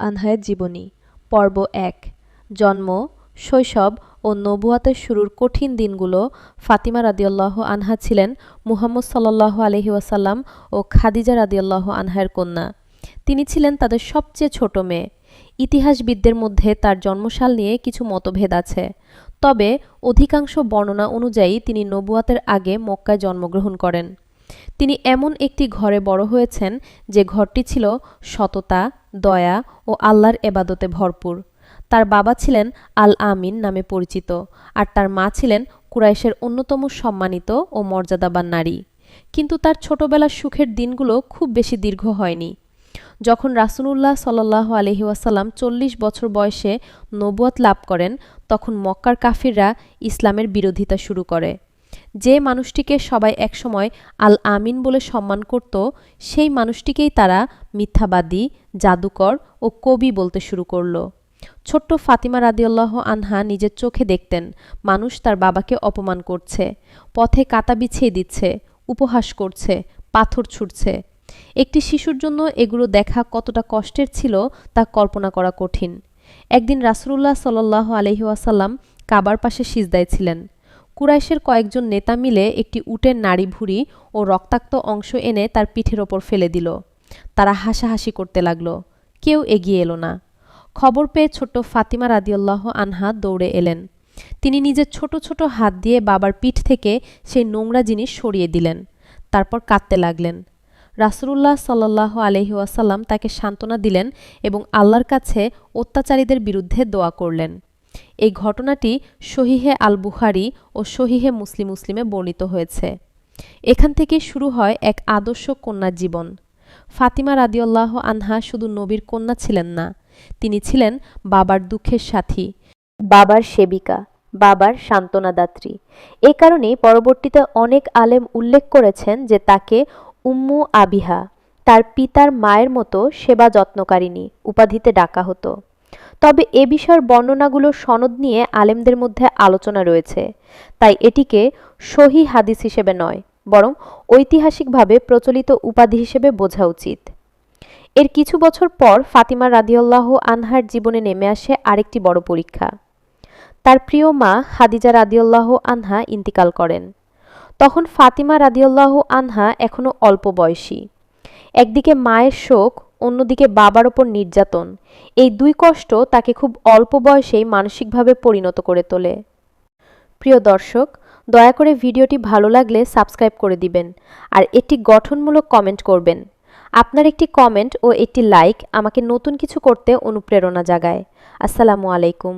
আনহায়ের জীবনী পর্ব ১ জন্ম, শৈশব ও নবুয়াতের শুরুর কঠিন দিনগুলো। ফাতিমা রাদিয়াল্লাহু আনহা ছিলেন মুহাম্মদ সাল্লাল্লাহু আলাইহি ওয়াসাল্লাম ও খাদিজা রাদিয়াল্লাহু আনহার কন্যা। তিনি ছিলেন তাদের সবচেয়ে ছোট মেয়ে। ইতিহাসবিদদের মধ্যে তার জন্মসাল নিয়ে কিছু মতভেদ আছে, তবে অধিকাংশ বর্ণনা অনুযায়ী তিনি নবুয়াতের আগে মক্কায় জন্মগ্রহণ করেন। তিনি এমন একটি ঘরে বড় হয়েছেন যে ঘরটি ছিল সততা, দয়া ও আল্লাহর এবাদতে ভরপুর। তার বাবা ছিলেন আল আমিন নামে পরিচিত, আর তার মা ছিলেন কুরাইশের অন্যতম সম্মানিত ও মর্যাদাবান নারী। কিন্তু তার ছোটবেলার সুখের দিনগুলো খুব বেশি দীর্ঘ হয়নি। যখন রাসূলুল্লাহ সাল্লাল্লাহু আলাইহি ওয়াসাল্লাম ৪০ বছর বয়সে নবুয়ত লাভ করেন, তখন মক্কার কাফিররা ইসলামের বিরোধিতা শুরু করে। যে মানুষটিকে সবাই একসময় আল আমিন বলে সম্মান করত, সেই মানুষটিকেই তারা মিথ্যাবাদী, জাদুকর ও কবি বলতে শুরু করল। ছোট্ট ফাতিমা রাদিয়াল্লাহু আনহা নিজের চোখে দেখতেন মানুষ তার বাবাকে অপমান করছে, পথে কাঁটা বিছিয়ে দিচ্ছে, উপহাস করছে, পাথর ছুঁড়ছে। একটি শিশুর জন্য এগুলো দেখা কতটা কষ্টের ছিল তা কল্পনা করা কঠিন। একদিন রাসূলুল্লাহ সাল্লাল্লাহু আলাইহি ওয়াসাল্লাম কাবার পাশে সিজদায় ছিলেন। কুরাইশের কয়েকজন নেতা মিলে একটি উটের নাড়ি ভুঁড়ি ও রক্তাক্ত অংশ এনে তার পিঠের ওপর ফেলে দিল। তারা হাসাহাসি করতে লাগল। কেউ এগিয়ে এলো না। খবর পেয়ে ছোট্ট ফাতিমা রাদিয়াল্লাহু আনহা দৌড়ে এলেন। তিনি নিজের ছোট ছোট হাত দিয়ে বাবার পিঠ থেকে সেই নোংরা জিনিস সরিয়ে দিলেন। তারপর কাঁদতে লাগলেন। রাসূলুল্লাহ সাল্লাল্লাহু আলাইহি ওয়াসাল্লাম তাকে সান্ত্বনা দিলেন এবং আল্লাহর কাছে অত্যাচারীদের বিরুদ্ধে দোয়া করলেন। এই ঘটনাটি সহিহে আল বুখারী ও সহিহে মুসলিমে বর্ণিত হয়েছে। এখান থেকে শুরু হয় এক আদর্শ কন্যার জীবন। ফাতিমা রাদিয়াল্লাহু আনহা শুধু নবীর কন্যা ছিলেন না, তিনি ছিলেন বাবার দুঃখের সাথী, বাবার সেবিকা, বাবার সান্ত্বনাদাত্রী। এই কারণেই পরবর্তীতে অনেক আলেম উল্লেখ করেছেন যে তাকে উম্মু আবিহা, তার পিতার মায়ের মতো সেবা যত্নকারিণী উপাধিতে ডাকা হতো। তবে এ বিষয়ের বর্ণনাগুলোর সনদ নিয়ে আলেমদের মধ্যে আলোচনা রয়েছে, তাই এটিকে সহিহ হাদিস হিসেবে নয়, বরং ঐতিহাসিকভাবে প্রচলিত উপাধি হিসেবে বোঝা উচিত। এর কিছু বছর পর ফাতিমা রাদিয়াল্লাহু আনহার জীবনে নেমে আসে আরেকটি বড় পরীক্ষা। তার প্রিয় মা খাদিজা রাদিয়াল্লাহু আনহা ইন্তিকাল করেন। তখন ফাতিমা রাদিয়াল্লাহু আনহা এখনো অল্প বয়সী। একদিকে মায়ের শোক, অন্যদিকে বাবার ওপর নির্যাতন, এই দুই কষ্ট তাকে খুব অল্প বয়সেই মানসিকভাবে পরিণত করে তোলে। প্রিয় দর্শক, দয়া করে ভিডিওটি ভালো লাগলে সাবস্ক্রাইব করে দিবেন আর একটি গঠনমূলক কমেন্ট করবেন। আপনার একটি কমেন্ট ও একটি লাইক আমাকে নতুন কিছু করতে অনুপ্রেরণা জাগায়। আসসালামু আলাইকুম।